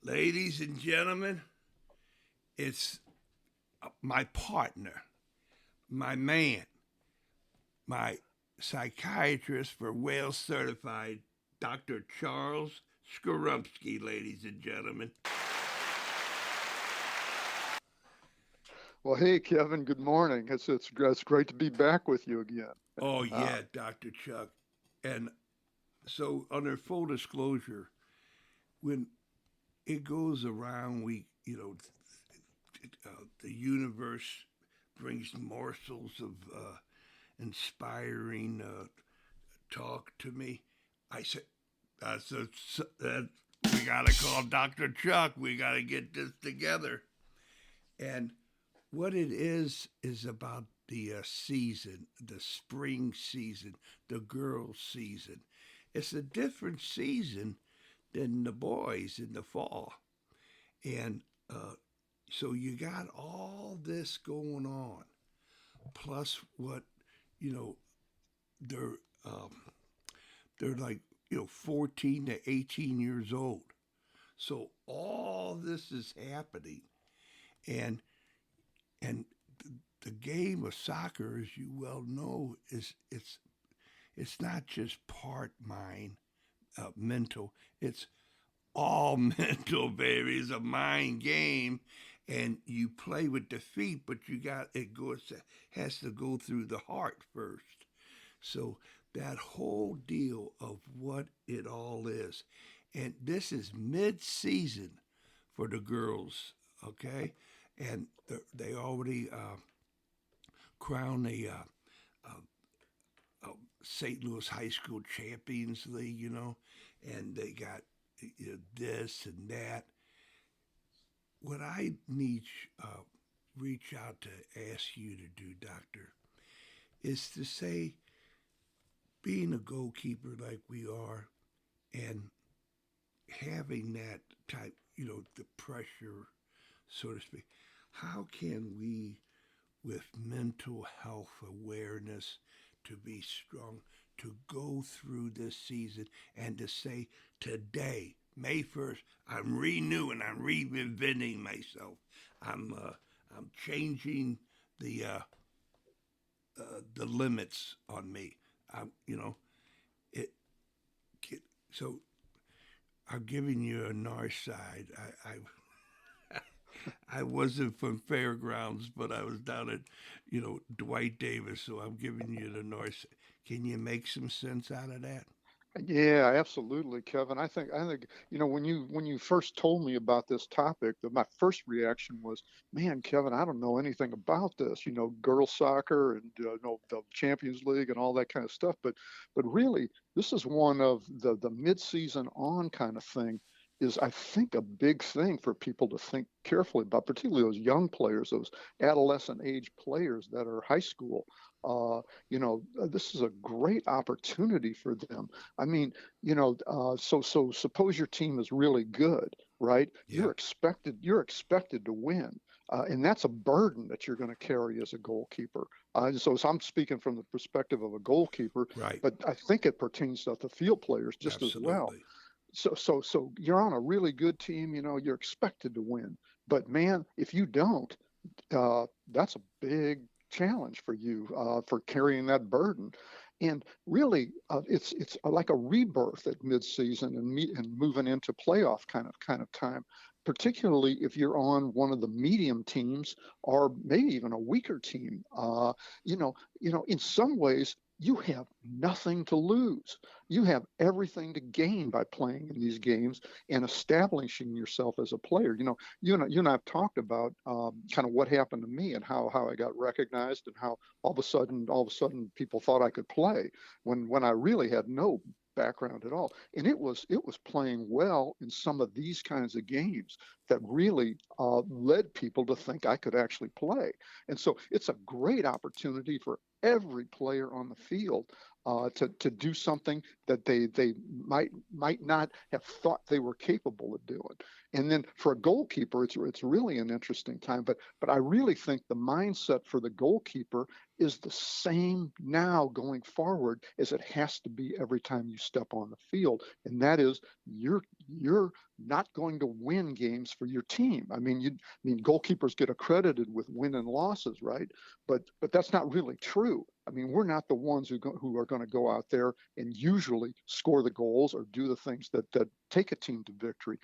Ladies and gentlemen, it's my partner, my man, my psychiatrist for Wales certified, Dr. Charles Zorumski, ladies and gentlemen. Well, hey, Kevin, good morning. It's great to be back with you again. Oh, Uh, yeah, Dr. Chuck. And so, under full disclosure, when it goes around, the universe brings morsels of inspiring talk to me. I said, that's a, that, we got to call Dr. Chuck. We got to get this together. And what it is about the season, the spring season, the girls' season. It's a different season than the boys in the fall. And so you got all this going on, plus what, you know, they're, um, they're like, 14 to 18 years old. So all this is happening. And and the game of soccer, as you well know, it's not just part mind, mental. It's all mental, baby. It's a mind game, and you play with the feet, but it goes has to go through the heart first. So that whole deal of what it all is, and this is mid-season for the girls, okay, and they already crowned the St. Louis High School Champions League, and they got this and that. What I need reach out to ask you to do, Doctor, is to say, being a goalkeeper like we are, and having that type, the pressure, so to speak, how can we, with mental health awareness, to be strong, to go through this season and to say, today, May 1st, I'm renewing, I'm reinventing myself. I'm changing the uh, the limits on me. It, so I'm giving you a north side. I wasn't from Fairgrounds, but I was down at, Dwight Davis. So I'm giving you the north. Can you make some sense out of that? yeah, absolutely, Kevin. I think when you first told me about this topic, my first reaction was, man, Kevin, I don't know anything about this. Girls soccer and the Champions League and all that kind of stuff. But really, this is one of the mid-season on kind of thing. Is I think a big thing for people to think carefully about, particularly those young players, those adolescent age players that are high school. This is a great opportunity for them. I mean, so suppose your team is really good, right? Yeah, You're expected to win. And that's a burden that you're going to carry as a goalkeeper. So I'm speaking from the perspective of a goalkeeper, right. but I think it pertains to the field players just as well. Absolutely. So you're on a really good team. You're expected to win. But man, if you don't, that's a big challenge for you for carrying that burden. And really, it's like a rebirth at midseason and moving into playoff kind of time. Particularly if you're on one of the medium teams or maybe even a weaker team. In some ways you have nothing to lose. You have everything to gain by playing in these games and establishing yourself as a player. You and I've talked about kind of what happened to me and how I got recognized and how all of a sudden people thought I could play when I really had no background at all. And it was playing well in some of these kinds of games that really led people to think I could actually play. And so it's a great opportunity for every player on the field to do something that they might not have thought they were capable of doing. And then for a goalkeeper, it's really an interesting time. But I really think the mindset for the goalkeeper is the same now going forward as it has to be every time you step on the field. And that is you're not going to win games for your team. I mean, goalkeepers get accredited with win and losses, right? But that's not really true. I mean, we're not the ones who are going to go out there and usually score the goals or do the things that take a team to victory.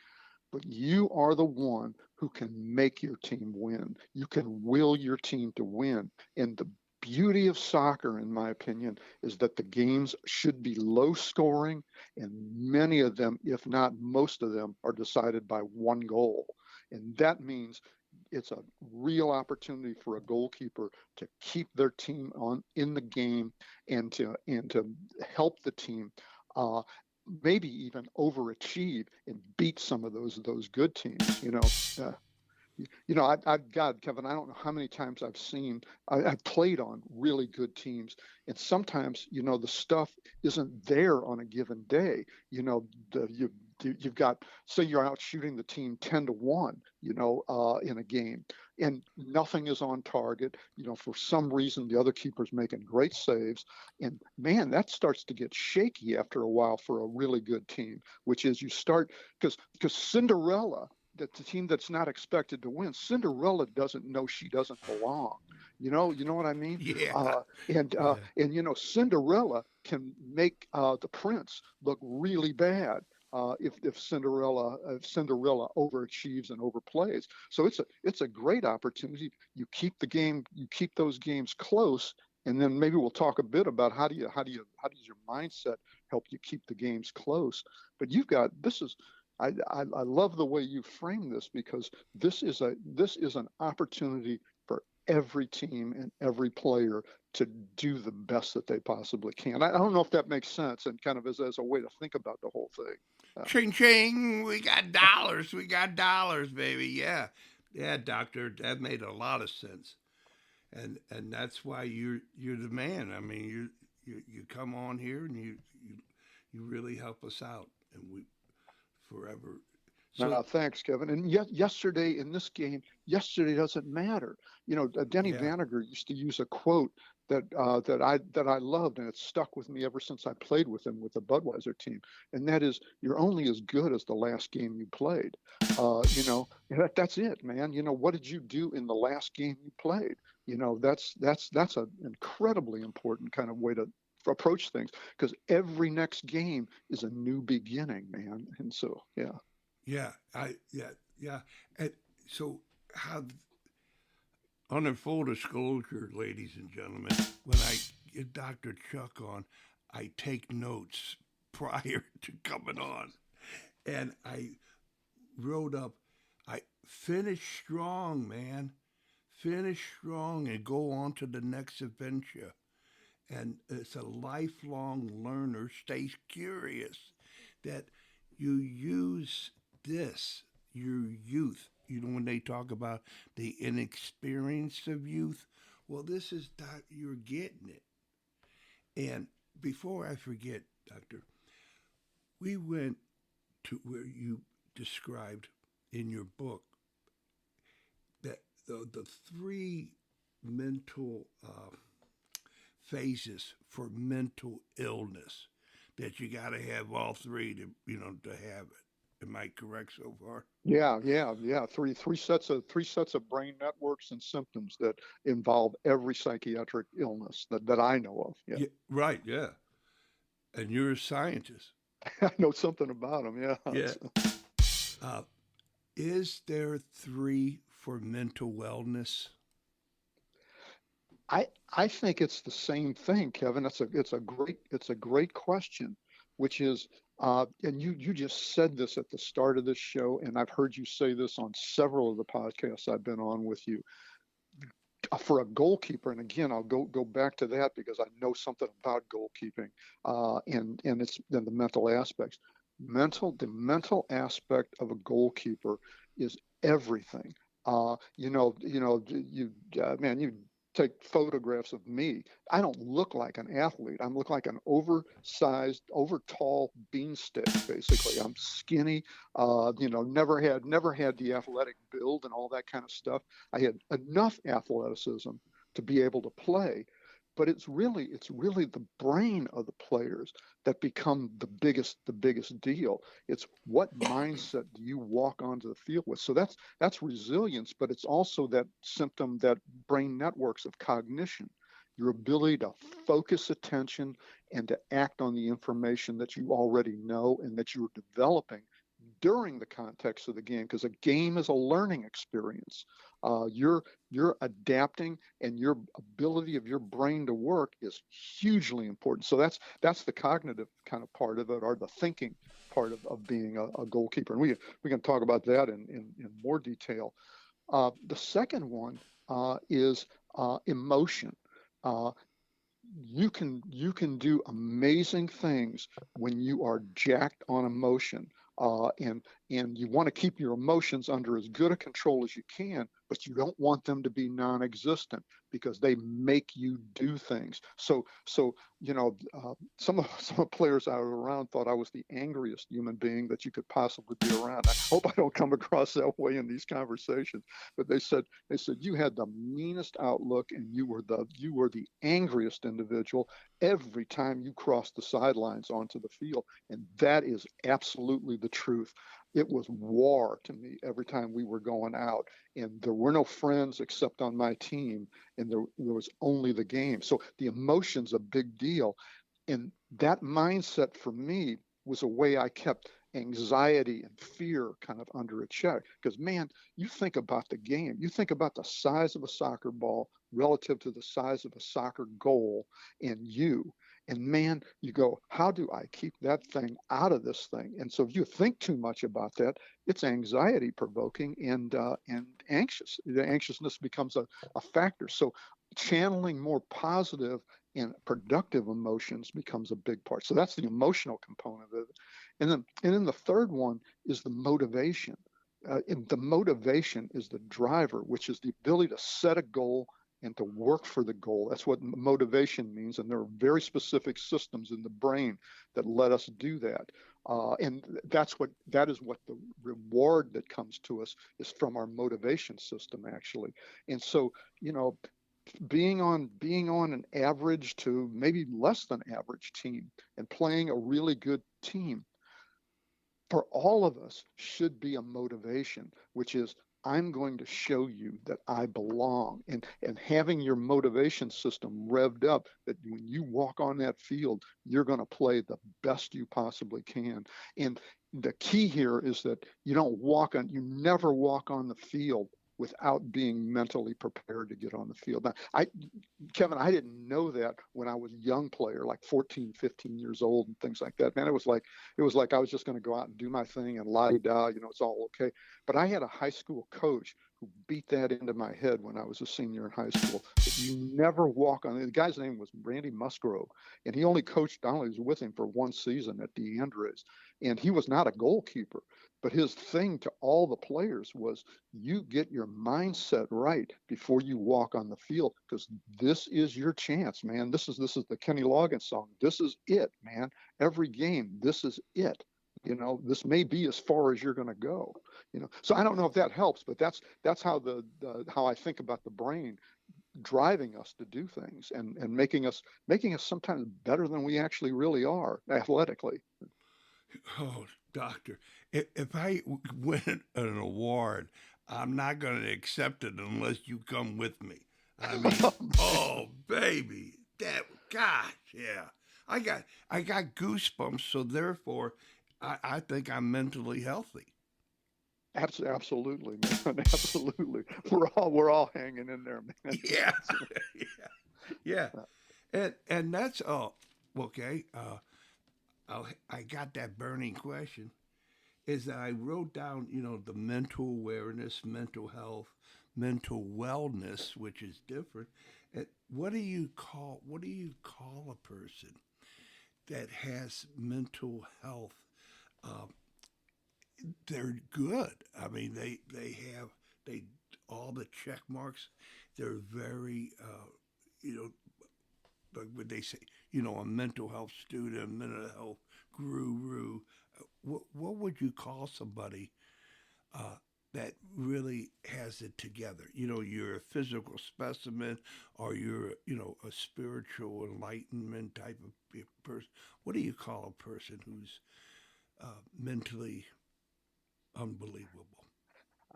But you are the one who can make your team win. You can will your team to win. And the beauty of soccer, in my opinion, is that the games should be low scoring, and many of them, if not most of them, are decided by one goal. And that means it's a real opportunity for a goalkeeper to keep their team in the game and to help the team maybe even overachieve and beat some of those good teams. God, Kevin, I don't know how many times I've played on really good teams, and sometimes, the stuff isn't there on a given day. You've got, say you're out shooting the team 10-1, in a game, and nothing is on target. For some reason, the other keeper's making great saves, and man, that starts to get shaky after a while for a really good team, which is you start because Cinderella, that the team that's not expected to win, Cinderella doesn't know she doesn't belong. You know what I mean? Yeah. And Cinderella can make the prince look really bad if Cinderella overachieves and overplays. So it's a great opportunity. You keep those games close, and then maybe we'll talk a bit about how does your mindset help you keep the games close. But I love the way you frame this, because this is an opportunity for every team and every player to do the best that they possibly can. I don't know if that makes sense, and kind of as a way to think about the whole thing. Ching ching, we got dollars. We got dollars, baby. Yeah. Yeah, doctor, that made a lot of sense. And that's why you're the man. I mean, you come on here and you really help us out, and we forever. So Thanks, Kevin. And yet, yesterday in this game, yesterday doesn't matter. Denny yeah, Vanager used to use a quote that I loved, and it's stuck with me ever since I played with him with the Budweiser team. And that is, you're only as good as the last game you played. That's it, man. What did you do in the last game you played? That's an incredibly important kind of way to approach things, because every next game is a new beginning, man. And so, yeah. yeah. And so how on a full disclosure, ladies and gentlemen, when I get Dr. Chuck on, I take notes prior to coming on. And I wrote up, I finish strong, man. Finish strong and go on to the next adventure. And it's a lifelong learner, stays curious, that you use this, your youth. When they talk about the inexperience of youth, well, this is that you're getting it. And before I forget, Doctor, we went to where you described in your book that the three mental phases for mental illness, that you got to have all three to have it. Am I correct so far? Yeah. Three sets of brain networks and symptoms that involve every psychiatric illness that I know of. Yeah. Yeah, right. Yeah, and you're a scientist. I know something about them. Yeah. Yeah. Uh, is there three for mental wellness? I think it's the same thing, Kevin. It's a great question, which is and you just said this at the start of this show, and I've heard you say this on several of the podcasts I've been on with you. For a goalkeeper, and again, I'll go back to that because I know something about goalkeeping, and it's the mental aspects. The mental aspect of a goalkeeper is everything. Man, you take photographs of me. I don't look like an athlete. I look like an oversized, over tall beanstick. Basically, I'm skinny. Never had the athletic build and all that kind of stuff. I had enough athleticism to be able to play, but it's really the brain of the players that become the biggest deal. It's what mindset do you walk onto the field with. So that's resilience, but it's also that symptom, that brain networks of cognition, your ability to focus attention and to act on the information that you already know and that you're developing during the context of the game, because a game is a learning experience. You're adapting, and your ability of your brain to work is hugely important. So that's the cognitive kind of part of it, or the thinking part of being a goalkeeper. And we can talk about that in more detail. The second one is emotion. Uh, you can do amazing things when you are jacked on emotion, and you want to keep your emotions under as good a control as you can, but you don't want them to be non-existent because they make you do things. So some players I was around thought I was the angriest human being that you could possibly be around. I hope I don't come across that way in these conversations, but they said you had the meanest outlook, and you were the angriest individual every time you crossed the sidelines onto the field. And that is absolutely the truth. It was war to me every time we were going out, and there were no friends except on my team, and there was only the game. So the emotion's a big deal. And that mindset for me was a way I kept anxiety and fear kind of under a check. Because, man, you think about the game, you think about the size of a soccer ball relative to the size of a soccer goal, and man, you go, how do I keep that thing out of this thing? And so if you think too much about that, it's anxiety provoking, and anxious. The anxiousness becomes a factor. So channeling more positive and productive emotions becomes a big part. So that's the emotional component of it. And then the third one is the motivation. And the motivation is the driver, which is the ability to set a goal and to work for the goal. That's what motivation means. And there are very specific systems in the brain that let us do that. And that is what the reward that comes to us is from our motivation system, actually. And so, being on an average to maybe less than average team and playing a really good team for all of us should be a motivation, which is, I'm going to show you that I belong. And having your motivation system revved up, that when you walk on that field, you're going to play the best you possibly can. And the key here is that you never walk on the field without being mentally prepared to get on the field. Now, Kevin, I didn't know that when I was a young player, like 14, 15 years old and things like that. Man, it was like I was just going to go out and do my thing and la-di-da, it's all okay. But I had a high school coach who beat that into my head when I was a senior in high school. That you never walk on. The guy's name was Randy Musgrove, and he only coached. I only was with him for one season at DeAndre's, and he was not a goalkeeper. But his thing to all the players was, you get your mindset right before you walk on the field, because this is your chance, man. This is the Kenny Loggins song. This is it, man. Every game, this is it. This may be as far as you're going to go. So I don't know if that helps, but that's how how I think about the brain driving us to do things, and making us sometimes better than we actually really are athletically. Oh, doctor, if I win an award, I'm not going to accept it unless you come with me. I mean, oh baby, that gosh, yeah. I got goosebumps, so therefore, I think I'm mentally healthy. Absolutely, man. Absolutely. We're all hanging in there, man. Yeah, yeah, yeah. And that's okay. I got that burning question. Is that I wrote down, the mental awareness, mental health, mental wellness, which is different. What do you call a person that has mental health? Uh, they're good. I mean, they all the check marks. They're very you know like what they say, a mental health student, a mental health guru. What would you call somebody uh, that really has it together. You're a physical specimen, or you're, a spiritual enlightenment type of person. What do you call a person who's mentally unbelievable?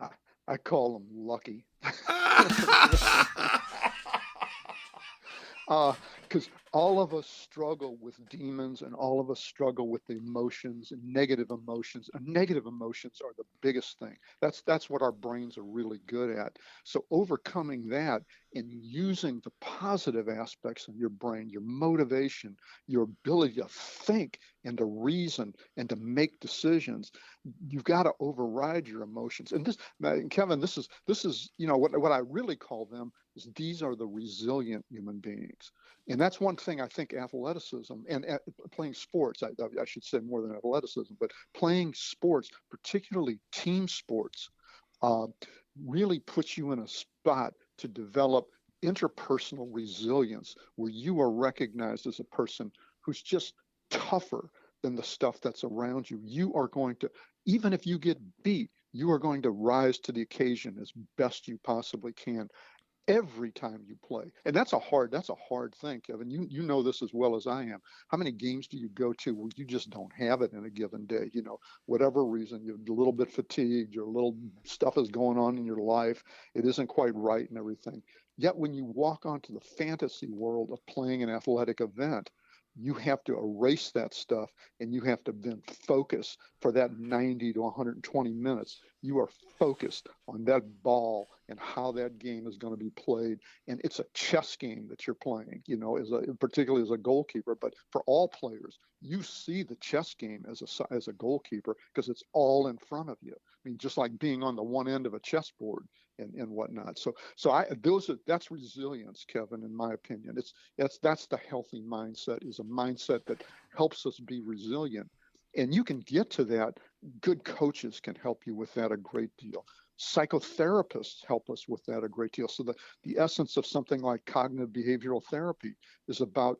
I, I call them lucky. Because all of us struggle with demons, and all of us struggle with the emotions and negative emotions. And negative emotions are the biggest thing. That's what our brains are really good at. So overcoming that and using the positive aspects of your brain, your motivation, your ability to think and to reason and to make decisions, you've got to override your emotions. And Kevin, this is what I really call them is these are the resilient human beings. And that's one thing I think athleticism and playing sports, I should say more than athleticism, but playing sports, particularly team sports, uh, really puts you in a spot to develop interpersonal resilience where you are recognized as a person who's just tougher than the stuff that's around you. You are going to, even if you get beat, you are going to rise to the occasion as best you possibly can every time you play. And that's a hard thing, Kevin. You know this as well as I am. How many games do you go to where you just don't have it in a given day? Whatever reason, you're a little bit fatigued, your little stuff is going on in your life, it isn't quite right and everything. Yet when you walk onto the fantasy world of playing an athletic event, you have to erase that stuff, and you have to then focus for that 90 to 120 minutes. You are focused on that ball and how that game is going to be played. And it's a chess game that you're playing, particularly as a goalkeeper. But for all players, you see the chess game as a goalkeeper because it's all in front of you. I mean, just like being on the one end of a chessboard and whatnot. That's resilience, Kevin, in my opinion. That's the healthy mindset, is a mindset that helps us be resilient. And you can get to that. Good coaches can help you with that a great deal. Psychotherapists help us with that a great deal. So the essence of something like cognitive behavioral therapy is about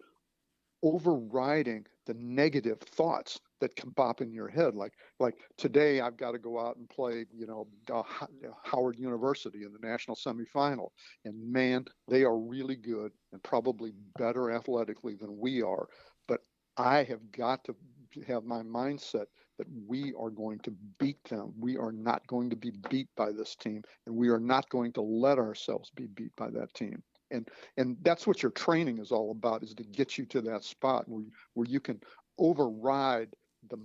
overriding the negative thoughts that can pop in your head. Like today, I've got to go out and play, Howard University in the national semifinal. And man, they are really good and probably better athletically than we are. But I have got to have my mindset that we are going to beat them. We are not going to be beat by this team, and we are not going to let ourselves be beat by that team. And that's what your training is all about, is to get you to that spot where you can override the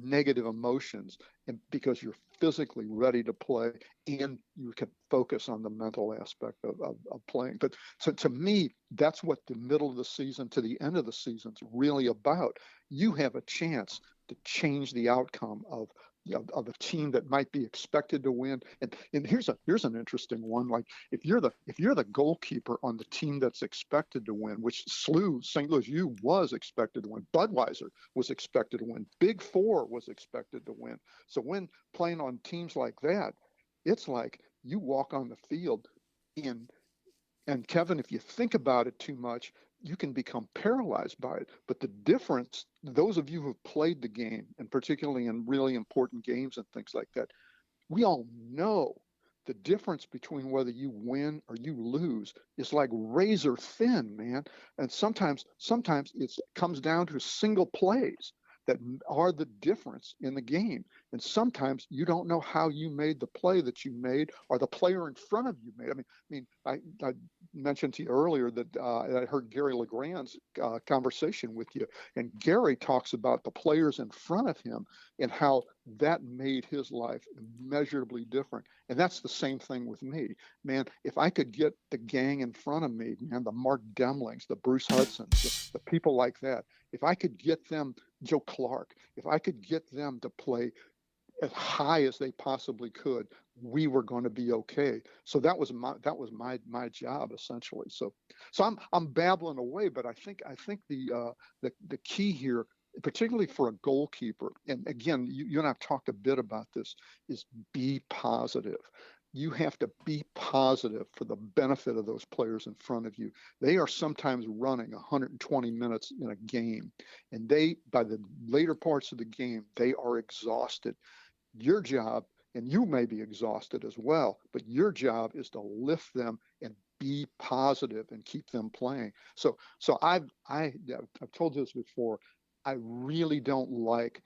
negative emotions, and because you're physically ready to play, and you can focus on the mental aspect of playing. But so to me, that's what the middle of the season to the end of the season is really about. You have a chance to change the outcome of a team that might be expected to win. And here's an interesting one. Like if you're the goalkeeper on the team that's expected to win, which St. Louis U was expected to win, Budweiser was expected to win, Big Four was expected to win. So when playing on teams like that, it's like you walk on the field in. And Kevin, if you think about it too much, you can become paralyzed by it. But the difference, those of you who've played the game, and particularly in really important games and things like that, we all know the difference between whether you win or you lose is like razor thin, man. And sometimes it comes down to single plays that are the difference in the game. And sometimes you don't know how you made the play that you made, or the player in front of you made. I mentioned to you earlier that I heard Gary LeGrand's conversation with you, and Gary talks about the players in front of him and how that made his life immeasurably different. And that's the same thing with me, man. If I could get the gang in front of me, man, the Mark Demlings, the Bruce Hudsons, the people like that, if I could get them, Joe Clark, if I could get them to play as high as they possibly could, we were going to be okay. So that was my job essentially. So I'm babbling away, but I think the key here, particularly for a goalkeeper, and again, you and I've talked a bit about this, is be positive. You have to be positive for the benefit of those players in front of you. They are sometimes running 120 minutes in a game, and by the later parts of the game, they are exhausted. Your job and you may be exhausted as well, but your job is to lift them and be positive and keep them playing. So I've told you this before. I really don't like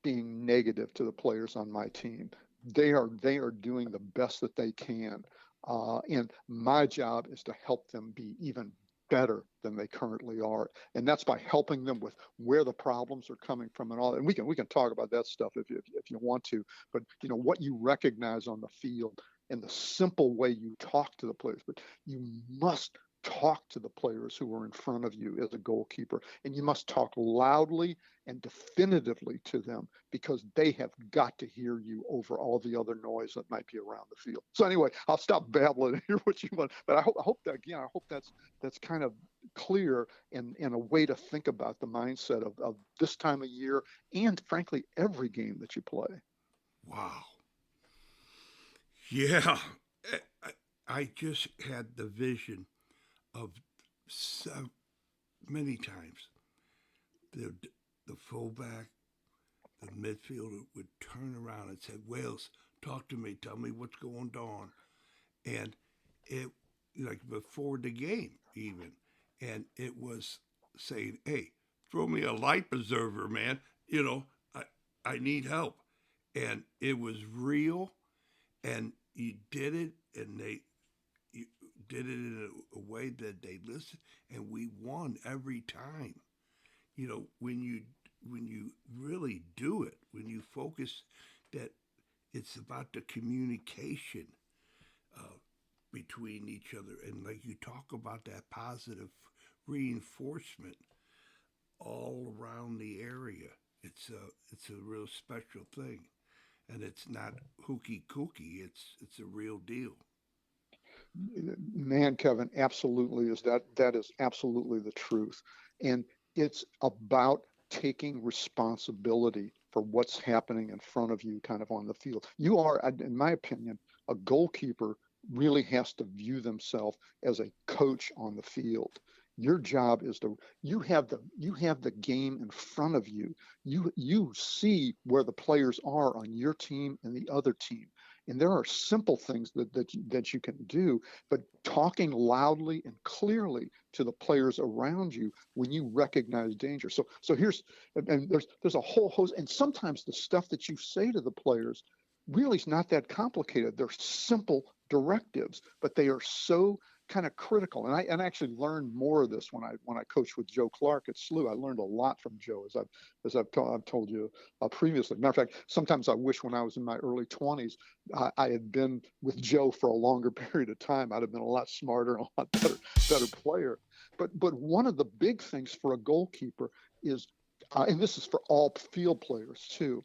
being negative to the players on my team. They are doing the best that they can, and my job is to help them be even better than they currently are, and that's by helping them with where the problems are coming from and all. And we can talk about that stuff if you want to. But what you recognize on the field and the simple way you talk to the players. But you must talk to the players who are in front of you as a goalkeeper, and you must talk loudly and definitively to them, because they have got to hear you over all the other noise that might be around the field. So anyway, I'll stop babbling and hear what you want. But I hope that's kind of clear, and a way to think about the mindset of this time of year, and frankly every game that you play. Wow. Yeah. I just had the vision of so many times the the fullback, the midfielder would turn around and say, "Wales, talk to me. Tell me what's going on." And it, like before the game even, and it was saying, "Hey, throw me a life preserver, man. I need help." And it was real, and you did it, and you did it in a way that they listened, and we won every time. When you really do it, when you focus that it's about the communication uh, between each other, and like you talk about that positive reinforcement all around the area. It's a real special thing, and it's not hooky kooky. It's a real deal. Man, Kevin, absolutely that is absolutely the truth. And it's about taking responsibility for what's happening in front of you kind of on the field. You are, in my opinion, a goalkeeper really has to view themselves as a coach on the field. Your job is to you have the game in front of you. You see where the players are on your team and the other team. And there are simple things that you can do, but talking loudly and clearly to the players around you when you recognize danger. So here's, and there's a whole host, and sometimes the stuff that you say to the players really is not that complicated. They're simple directives, but they are so kind of critical. And I actually learned more of this when I coached with Joe Clark at SLU. I learned a lot from Joe, I've told you previously. Matter of fact, sometimes I wish when I was in my early 20s I had been with Joe for a longer period of time. I'd have been a lot smarter and a lot better player. But one of the big things for a goalkeeper is, and this is for all field players too,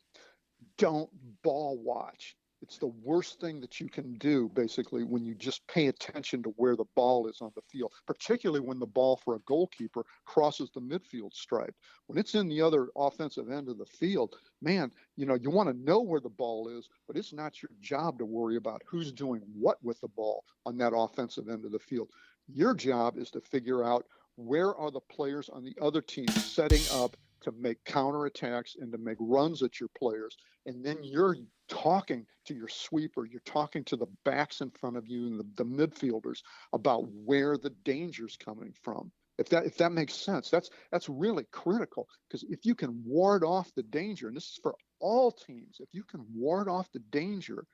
don't ball watch. It's the worst thing that you can do, basically, when you just pay attention to where the ball is on the field, particularly when the ball for a goalkeeper crosses the midfield stripe. When it's in the other offensive end of the field, man, you want to know where the ball is, but it's not your job to worry about who's doing what with the ball on that offensive end of the field. Your job is to figure out where are the players on the other team setting up to make counterattacks and to make runs at your players. And then you're talking to your sweeper, you're talking to the backs in front of you and the midfielders about where the danger's coming from. If that makes sense, that's really critical, because if you can ward off the danger, and this is for all teams, if you can ward off the danger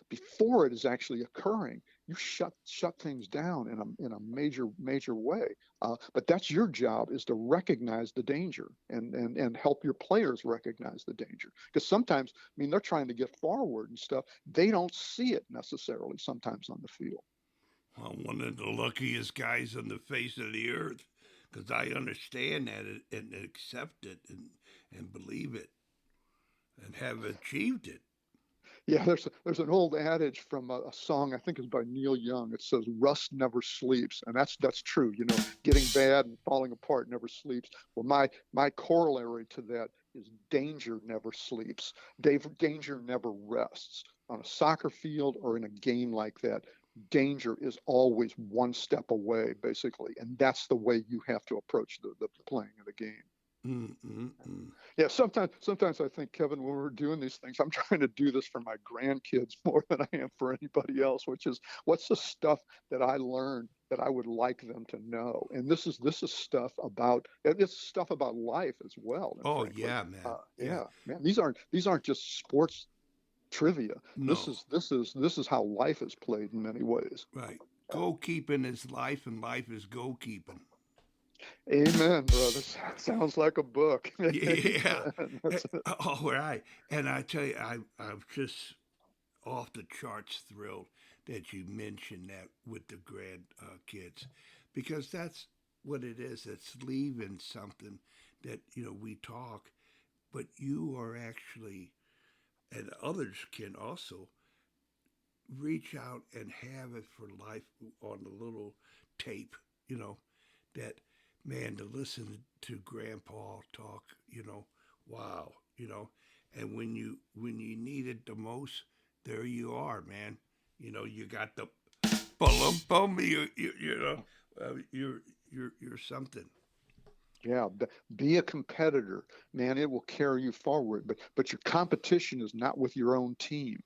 before it is actually occurring, you shut things down in a major way. But that's your job, is to recognize the danger and help your players recognize the danger. Because sometimes, I mean, they're trying to get forward and stuff. They don't see it necessarily sometimes on the field. Well, one of the luckiest guys on the face of the earth, because I understand that and accept it and believe it and have achieved it. Yeah, there's an old adage from a song, I think it's by Neil Young. It says rust never sleeps, and that's true. Getting bad and falling apart never sleeps. Well, my corollary to that is danger never sleeps. Danger never rests. On a soccer field or in a game like that, danger is always one step away, basically, and that's the way you have to approach the playing of the game. Mm, mm, mm. Yeah, sometimes I think, Kevin, when we're doing these things, I'm trying to do this for my grandkids more than I am for anybody else, which is what's the stuff that I learned that I would like them to know. And this is stuff about it's stuff about life as well. And Oh frankly, yeah, man. Yeah. yeah, man, these aren't just sports trivia. This No. is this is this is how life is played in many ways. Right. Goalkeeping is life, and life is goalkeeping. Amen, brother. Sounds like a book. Yeah. Amen. That's it. All right. And I tell you, I'm just off the charts thrilled that you mentioned that with the grand kids, because that's what it is. It's leaving something that we talk, but you are actually, and others can also reach out and have it for life on a little tape. You know that man to listen to Grandpa talk. Wow. And when you need it the most, there you are, man. You got the bum. You're something. Yeah, be a competitor, man. It will carry you forward. But your competition is not with your own team.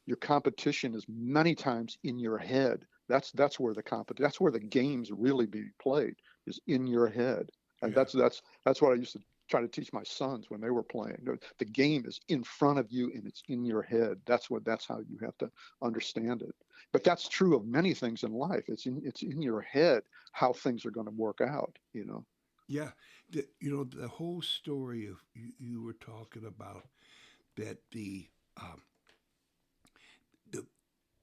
Your competition is many times in your head. That's where that's where the game's really being played is in your head. And Yeah, that's what I used to try to teach my sons when they were playing. The game is in front of you and it's in your head. That's how you have to understand it. But that's true of many things in life. It's in your head how things are going to work out. yeah. The whole story of you were talking about that um, the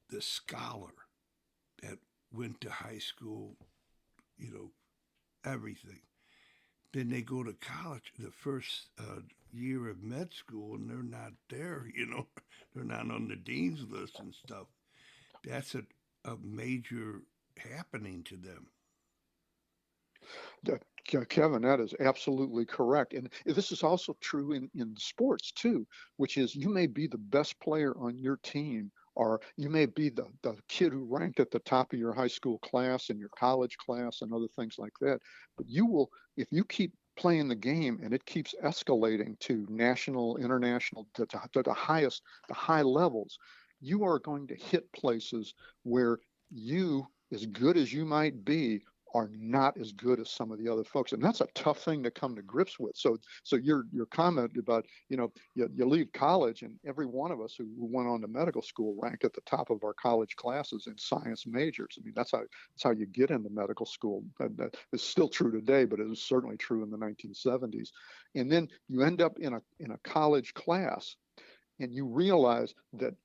the scholar that went to high school, you know, everything. Then they go to college, the first year of med school, and they're not there. They're not on the dean's list and stuff. That's a major happening to them. Kevin, that is absolutely correct. And this is also true in sports too, which is you may be the best player on your team, or you may be the kid who ranked at the top of your high school class and your college class and other things like that. But you will, if you keep playing the game and it keeps escalating to national, international, to the high levels, you are going to hit places where you, as good as you might be, are not as good as some of the other folks, and that's a tough thing to come to grips with. So your comment about you leave college, and every one of us who went on to medical school ranked at the top of our college classes in science majors. I mean, that's how you get into medical school. That is still true today, but it was certainly true in the 1970s. And then you end up in a college class and you realize that,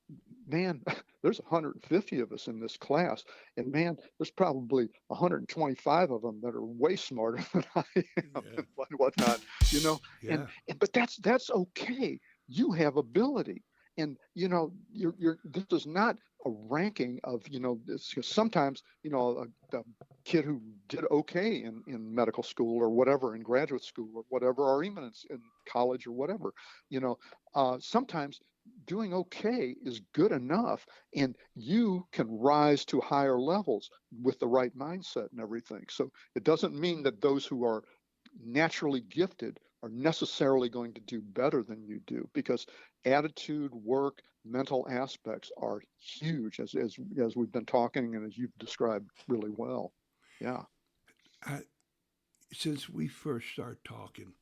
man, there's 150 of us in this class, and man, there's probably 125 of them that are way smarter than I am Yeah, and whatnot, you know. yeah, But that's okay. You have ability, and you're this is not a ranking of sometimes the kid who did okay in medical school or whatever, in graduate school or whatever, or even in college or whatever, sometimes doing okay is good enough, and you can rise to higher levels with the right mindset and everything. So it doesn't mean that those who are naturally gifted are necessarily going to do better than you do, because attitude, work, mental aspects are huge, as we've been talking and as you've described really well. Yeah. I, since we first started talking,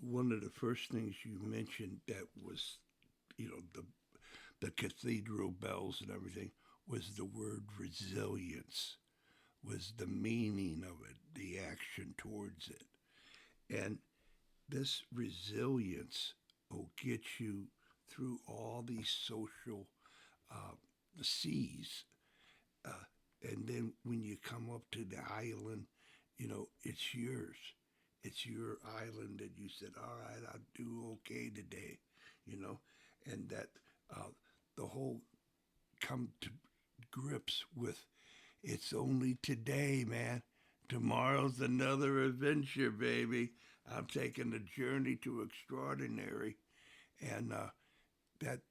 one of the first things you mentioned that was, the cathedral bells and everything was the word resilience, was the meaning of it, the action towards it. And this resilience will get you through all these social uh, seas. Uh, and then when you come up to the island, it's yours. It's your island that you said, all right, I'll do okay today, you know, and that uh, the whole come to grips with it's only today, man. Tomorrow's another adventure, baby. I'm taking a journey to extraordinary, and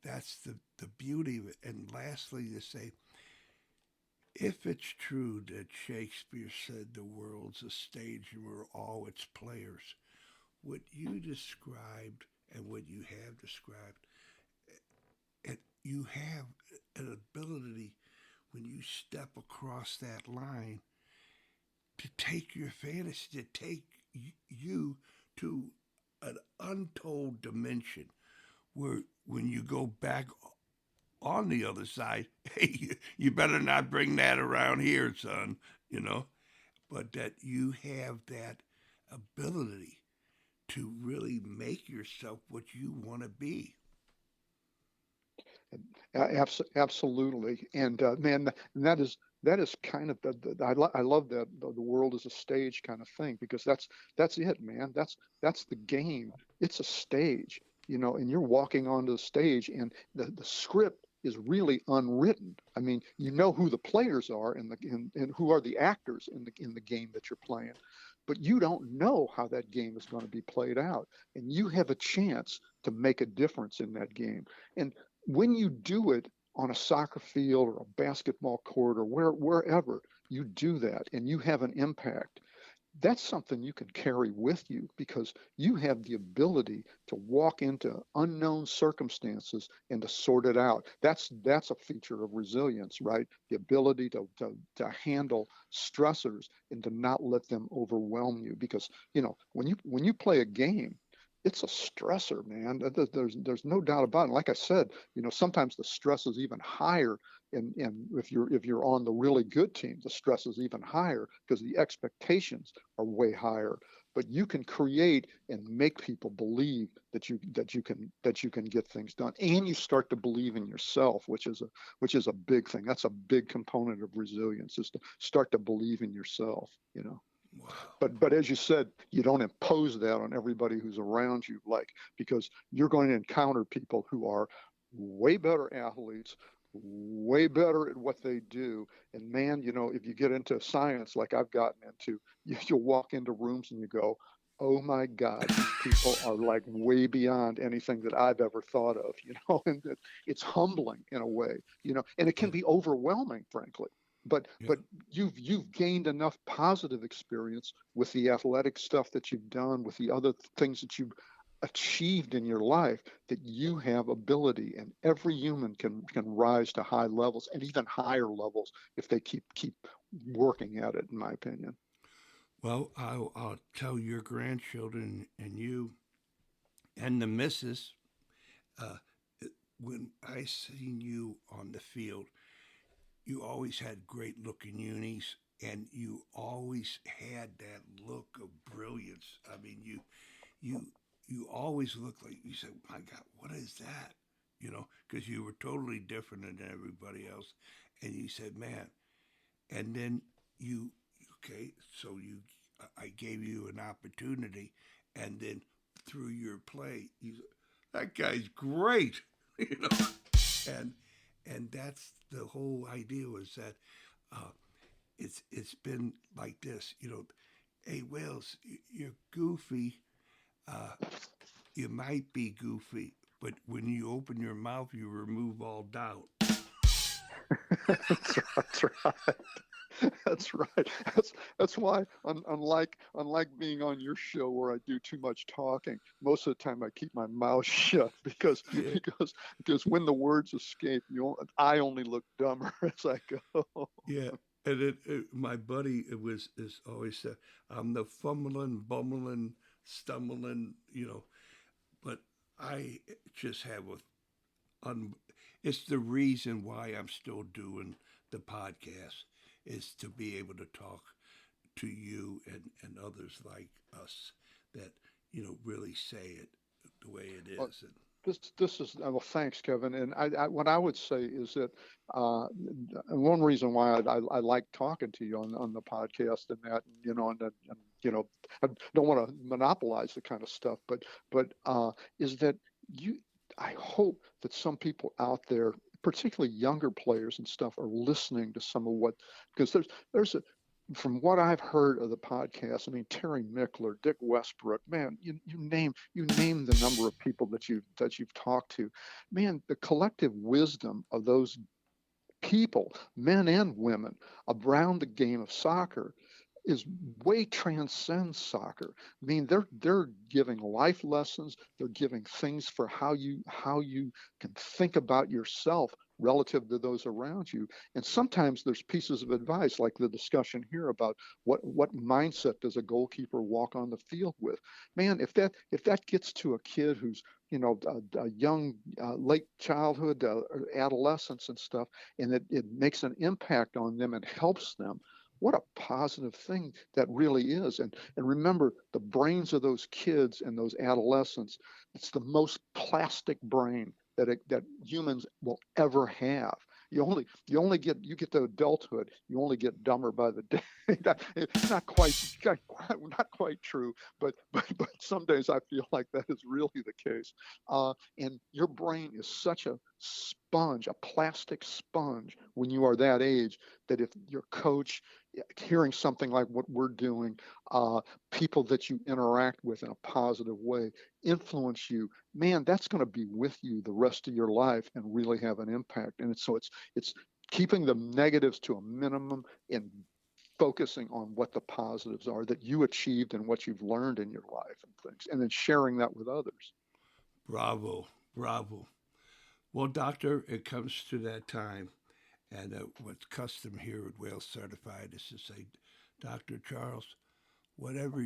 that's the beauty of it. And lastly, to say, if it's true that Shakespeare said the world's a stage and we're all its players, what you described and what you have described, and you have an ability when you step across that line to take your fantasy, to take you to an untold dimension where when you go back on the other side, hey, you better not bring that around here, son, you know, but that you have that ability to really make yourself what you want to be. Absolutely, and man, that is kind of I love that the world is a stage kind of thing because that's it, man. That's the game. It's a stage, and you're walking onto the stage, and the script is really unwritten. I mean, you know who the players are and who are the actors in the game that you're playing, but you don't know how that game is going to be played out, and you have a chance to make a difference in that game. And when you do it on a soccer field or a basketball court or wherever you do that and you have an impact, that's something you can carry with you because you have the ability to walk into unknown circumstances and to sort it out. That's a feature of resilience, right? The ability to handle stressors and to not let them overwhelm you. Because when you play a game, it's a stressor, man. There's no doubt about it. Like I said, sometimes the stress is even higher, and if you're on the really good team, the stress is even higher because the expectations are way higher. But you can create and make people believe that you can get things done, and you start to believe in yourself, which is a big thing. That's a big component of resilience, is to start to believe in yourself. Wow. But as you said, you don't impose that on everybody who's around you, because you're going to encounter people who are way better athletes, way better at what they do. And man, if you get into science like I've gotten into, you'll walk into rooms and you go, oh my God, these people are like way beyond anything that I've ever thought of, and it's humbling in a way, and it can Yeah. be overwhelming, frankly. But Yeah. but you've gained enough positive experience with the athletic stuff that you've done, with the other things that you've achieved in your life, that you have ability, and every human can rise to high levels and even higher levels if they keep working at it, in my opinion. Well, I'll tell your grandchildren and you and the missus, uh, when I seen you on the field, you always had great looking unis, and you always had that look of brilliance. I mean, you you always looked like you said, "My God, what is that?" Because you were totally different than everybody else, and you said, "Man," and then you okay, so I gave you an opportunity, and then through your play, that guy's great, you know, and that's the whole idea was that uh, it's been like this, Hey, Wales, you're goofy. Uh, you might be goofy, but when you open your mouth, you remove all doubt. That's right. That's right. That's why, unlike being on your show where I do too much talking, most of the time I keep my mouth shut because Yeah, because because when the words escape, I only look dumber as I go. yeah. And my buddy it was is always said, I'm the fumbling, bumbling, stumbling, but I just have un, it's the reason why I'm still doing the podcast is to be able to talk to you and others like us that really say it the way it Well, is. And this is well, thanks, Kevin. And what I would say is that one reason why I like talking to you on the podcast and that, and I don't want to monopolize the kind of stuff, but is that you. I hope that some people out there, particularly younger players and stuff, are listening to some of what, because there's a from what I've heard of the podcast, I mean Terry Mickler, Dick Westbrook, man, you name the number of people that you've talked to, man, the collective wisdom of those people, men and women, around the game of soccer is way transcends soccer. I mean, they're giving life lessons. They're giving things for how you can think about yourself relative to those around you. And sometimes there's pieces of advice, like the discussion here about what mindset does a goalkeeper walk on the field with. Man, if that gets to a kid who's a young late childhood, adolescence and stuff, and it makes an impact on them and helps them, what a positive thing that really is. And remember, the brains of those kids and those adolescents, it's the most plastic brain that humans will ever have. You get to adulthood, you only get dumber by the day. It's not quite true, but some days I feel like that is really the case. And your brain is such a sponge, a plastic sponge, when you are that age, that if your coach, hearing something like what we're doing, people that you interact with in a positive way influence you, man, that's going to be with you the rest of your life and really have an impact. And it's keeping the negatives to a minimum and focusing on what the positives are that you achieved and what you've learned in your life and things, and then sharing that with others. Bravo, bravo. Well, doctor, it comes to that time, and what's custom here at Whale Certified is to say, Dr. Charles, whatever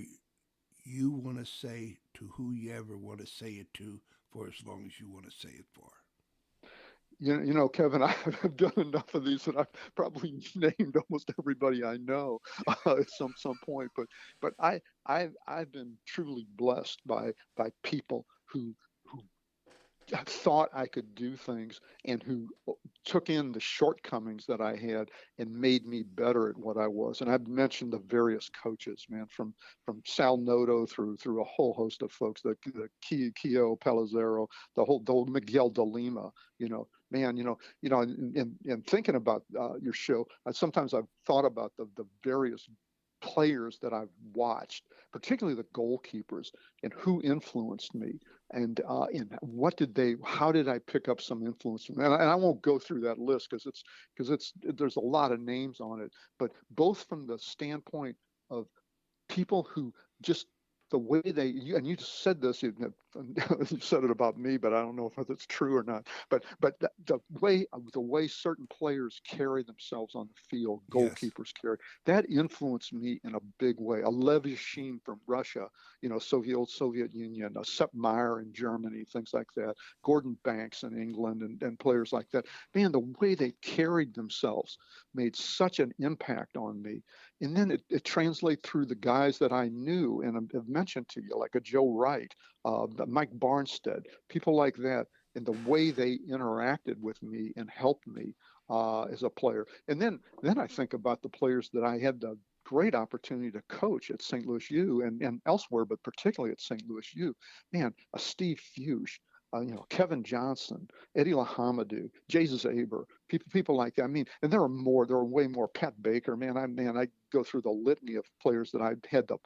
you want to say to who you ever want to say it to for as long as you want to say it for. Kevin, I've done enough of these that I've probably named almost everybody I know at some point. But I've been truly blessed by people who thought I could do things and who took in the shortcomings that I had and made me better at what I was. And I've mentioned the various coaches, man, from Sal Noto through a whole host of folks, the Kio Pelizero, the whole Miguel de Lima, man, and thinking about your show, sometimes I've thought about the various players that I've watched, particularly the goalkeepers, and who influenced me, and how did I pick up some influence from them? And I won't go through that list because there's a lot of names on it, but both from the standpoint of people who just the way and you just said this, you said it about me, but I don't know if it's true or not. But the way certain players carry themselves on the field, Yes. goalkeepers carry, that influenced me in a big way. Lev Yashin from Russia, old Soviet Union, Sepp Maier in Germany, things like that. Gordon Banks in England, and players like that. Man, the way they carried themselves made such an impact on me. And then it translates through the guys that I knew and have mentioned to you, like a Joe Wright, Mike Barnstead, people like that, and the way they interacted with me and helped me as a player. And then I think about the players that I had the great opportunity to coach at St. Louis U and elsewhere, but particularly at St. Louis U. Man, a Steve Fuchs, Kevin Johnson, Eddie Lahamadou, Jesus Aber, people like that. I mean, and there are way more. Pat Baker, man, I go through the litany of players that I had the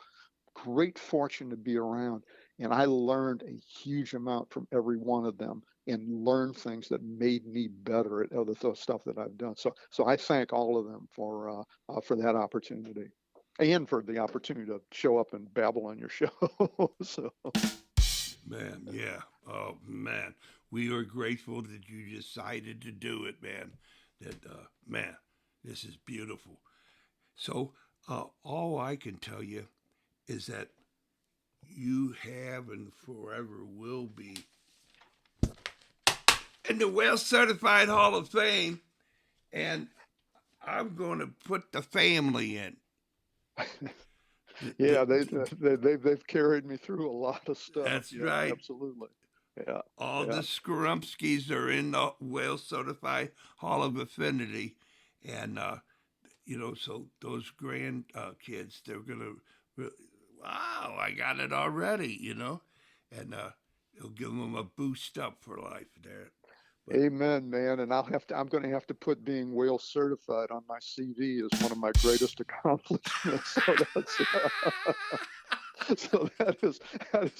great fortune to be around, and I learned a huge amount from every one of them, and learned things that made me better at other stuff that I've done. So I thank all of them for that opportunity, and for the opportunity to show up and babble on your show. So. Man, yeah. Oh, man. We are grateful that you decided to do it, man. Man, this is beautiful. So, all I can tell you is that you have and forever will be in the Well Certified Hall of Fame, and I'm going to put the family in. Yeah, they've carried me through a lot of stuff. That's Yeah, right. absolutely. Yeah, All yeah. the Skrumskis are in the Whale Certified Hall of Affinity, and so those grand kids, they're gonna, wow, I got it already, and it'll give them a boost up for life there. But Amen, man. And I'm going to have to put being whale certified on my CV as one of my greatest accomplishments. So that is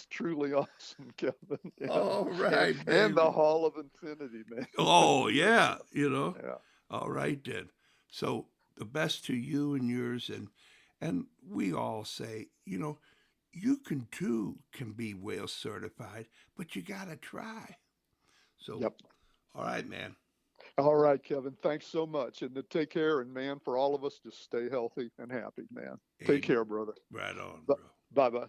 truly awesome, Kevin. Yeah. all And right, and the baby. Hall of Infinity, man. Oh That's yeah. yeah. All right then. So the best to you and yours, And we all say, you can be whale certified, but you got to try. So, Yep. all right, man. All right, Kevin. Thanks so much. And to take care. And man, for all of us, just stay healthy and happy, man. Take Amen. care, brother. Right on, bro. Bye bye.